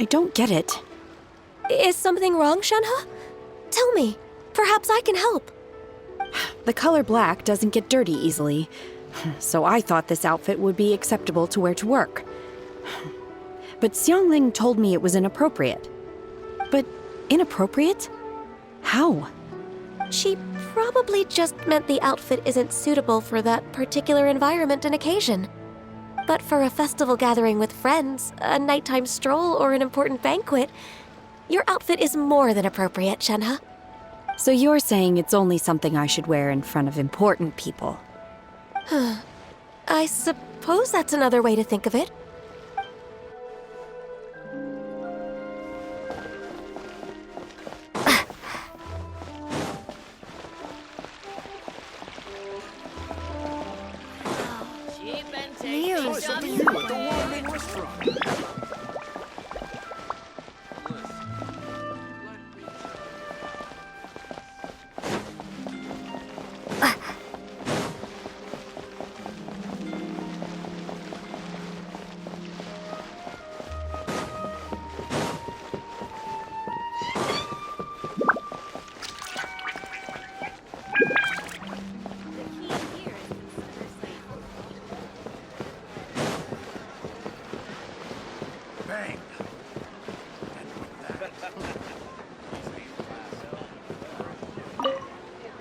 I don't get it. Is something wrong, Shenhe? Tell me. Perhaps I can help. The color black doesn't get dirty easily, so I thought this outfit would be acceptable to wear to work. But Xiangling told me it was inappropriate. But inappropriate? How? She probably just meant the outfit isn't suitable for that particular environment and occasion. But for a festival gathering with friends, a nighttime stroll, or an important banquet, your outfit is more than appropriate, Shenhe. So you're saying it's only something I should wear in front of important people? I suppose that's another way to think of it.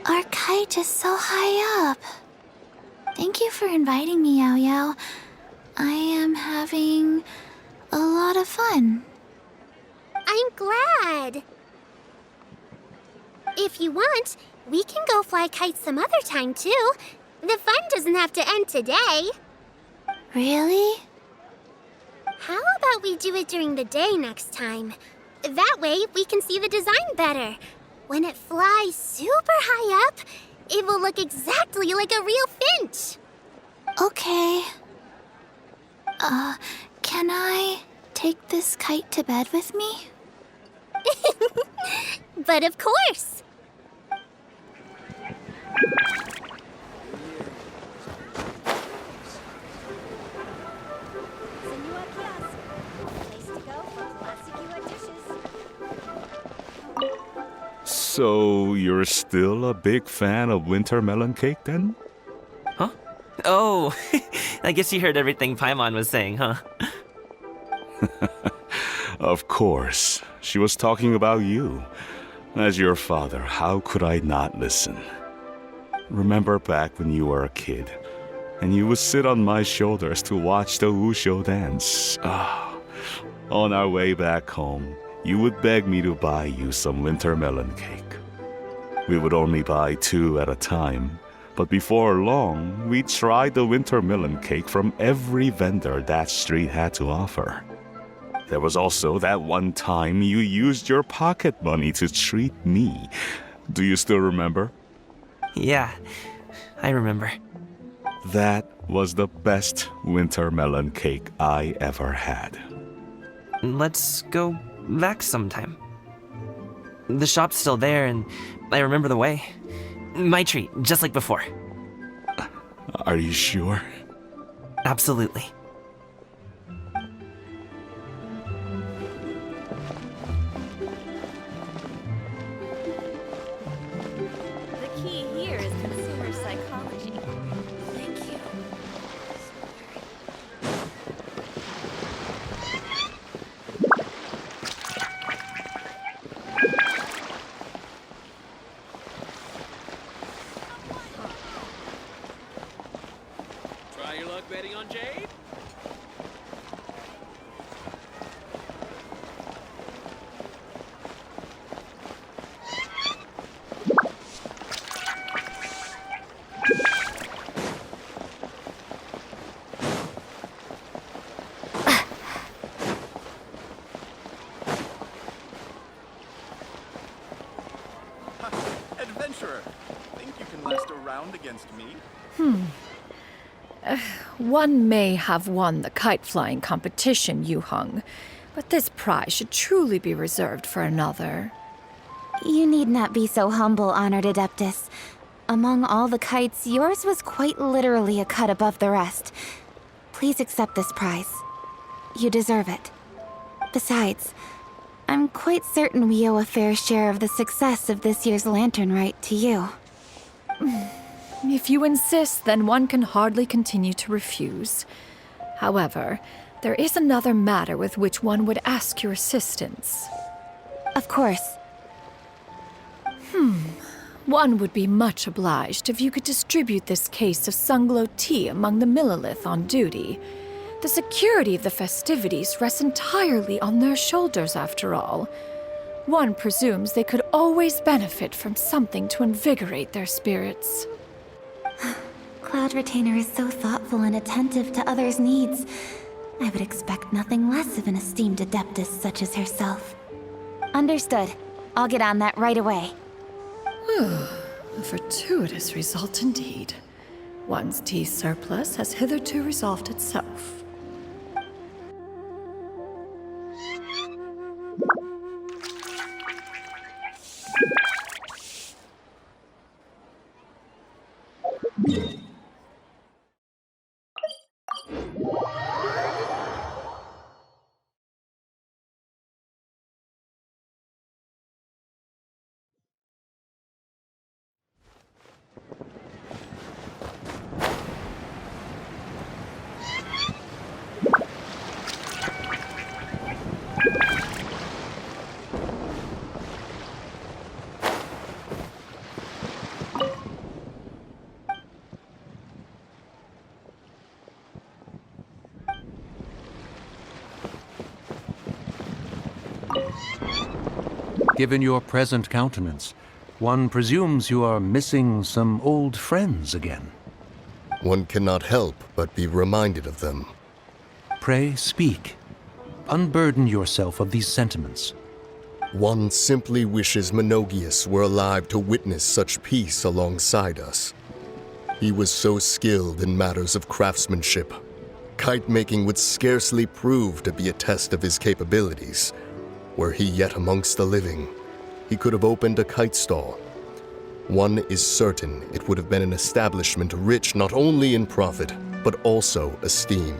Our kite is so high up. Thank you for inviting me, Yao Yao. I am having a lot of fun. I'm glad. If you want, we can go fly kites some other time, too. The fun doesn't have to end today. Really? How about we do it during the day next time? That way, we can see the design better. When it flies super high up, it will look exactly like a real finch. Okay. Can I take this kite to bed with me? But of course. So, you're still a big fan of winter melon cake then? Huh? Oh, I guess you heard everything Paimon was saying, huh? Of course. She was talking about you. As your father, how could I not listen? Remember back when you were a kid, and you would sit on my shoulders to watch the Wushou dance. On our way back home, you would beg me to buy you some winter melon cake. We would only buy 2 at a time, but before long, we tried the winter melon cake from every vendor that street had to offer. There was also that one time you used your pocket money to treat me. Do you still remember? Yeah, I remember. That was the best winter melon cake I ever had. Let's go back sometime. The shop's still there, and I remember the way. My treat, just like before. Are you sure? Absolutely. The key here is consumer psychology. Thank you. Try your luck betting on Jade? Adventurer, think you can last a round against me? One may have won the kite flying competition, Yu Heng, but this prize should truly be reserved for another. You need not be so humble, honored Adeptus. Among all the kites, yours was quite literally a cut above the rest. Please accept this prize. You deserve it. Besides, I'm quite certain we owe a fair share of the success of this year's lantern rite to you. If you insist, then one can hardly continue to refuse. However, there is another matter with which one would ask your assistance. Of course. One would be much obliged if you could distribute this case of Sunglow tea among the Millilith on duty. The security of the festivities rests entirely on their shoulders, after all. One presumes they could always benefit from something to invigorate their spirits. Cloud Retainer is so thoughtful and attentive to others' needs. I would expect nothing less of an esteemed adeptess such as herself. Understood. I'll get on that right away. A fortuitous result indeed. One's tea surplus has hitherto resolved itself. Given your present countenance, one presumes you are missing some old friends again. One cannot help but be reminded of them. Pray speak. Unburden yourself of these sentiments. One simply wishes Menogius were alive to witness such peace alongside us. He was so skilled in matters of craftsmanship. Kite making would scarcely prove to be a test of his capabilities. Were he yet amongst the living, he could have opened a kite stall. One is certain it would have been an establishment rich not only in profit, but also esteem.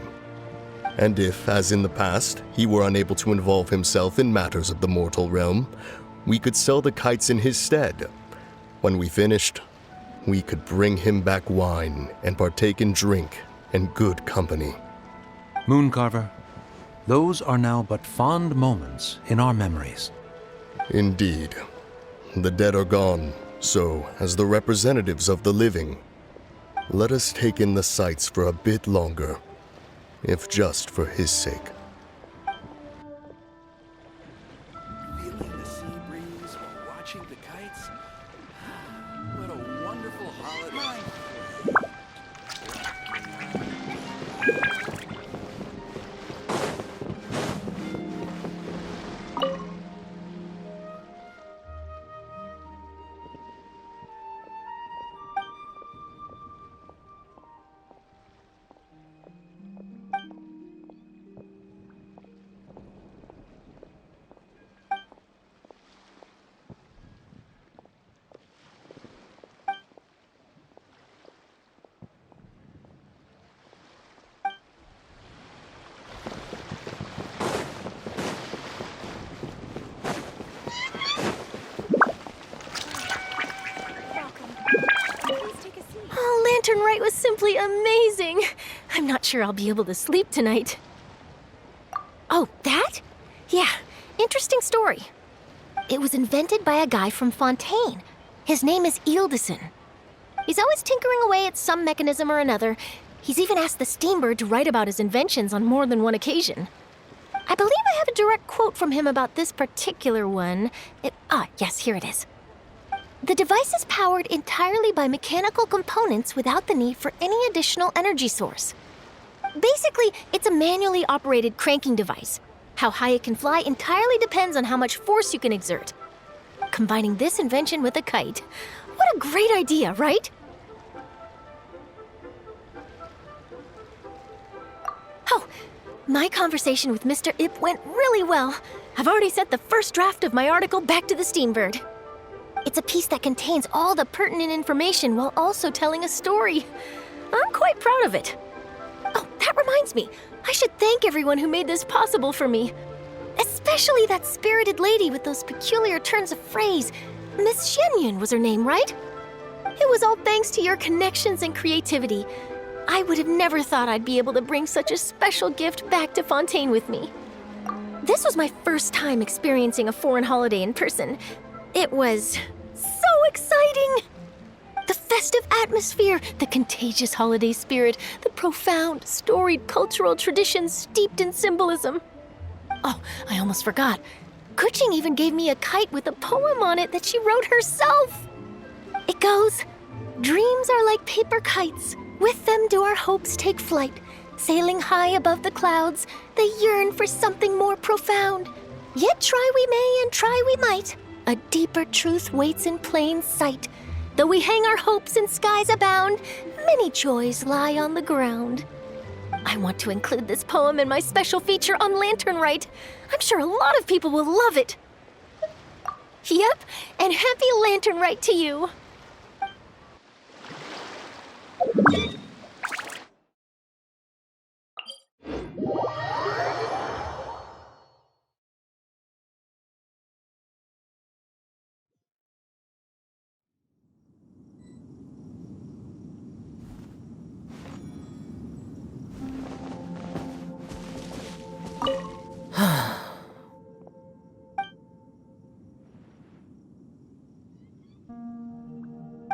And if, as in the past, he were unable to involve himself in matters of the mortal realm, we could sell the kites in his stead. When we finished, we could bring him back wine and partake in drink and good company. Mooncarver, those are now but fond moments in our memories. Indeed. The dead are gone, so, as the representatives of the living, let us take in the sights for a bit longer, if just for his sake. Feeling the sea breeze while watching the kites? What a wonderful holiday. Lantern Rite was simply amazing. I'm not sure I'll be able to sleep tonight. Oh, that? Yeah, interesting story. It was invented by a guy from Fontaine. His name is Ildison. He's always tinkering away at some mechanism or another. He's even asked the Steambird to write about his inventions on more than one occasion. I believe I have a direct quote from him about this particular one. Yes, here it is. The device is powered entirely by mechanical components without the need for any additional energy source. Basically, it's a manually operated cranking device. How high it can fly entirely depends on how much force you can exert. Combining this invention with a kite. What a great idea, right? Oh, my conversation with Mr. Ip went really well. I've already sent the first draft of my article back to the Steambird. It's a piece that contains all the pertinent information while also telling a story. I'm quite proud of it. Oh, that reminds me. I should thank everyone who made this possible for me. Especially that spirited lady with those peculiar turns of phrase. Miss Shenyun was her name, right? It was all thanks to your connections and creativity. I would have never thought I'd be able to bring such a special gift back to Fontaine with me. This was my first time experiencing a foreign holiday in person. It was so exciting! The festive atmosphere, the contagious holiday spirit, the profound, storied cultural traditions steeped in symbolism. Oh, I almost forgot. Kuching even gave me a kite with a poem on it that she wrote herself. It goes, "Dreams are like paper kites. With them do our hopes take flight. Sailing high above the clouds, they yearn for something more profound. Yet try we may and try we might. A deeper truth waits in plain sight. Though we hang our hopes in skies abound, many joys lie on the ground." I want to include this poem in my special feature on Lantern Rite. I'm sure a lot of people will love it. Yep, and happy Lantern Rite to you.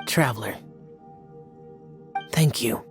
Traveler, thank you.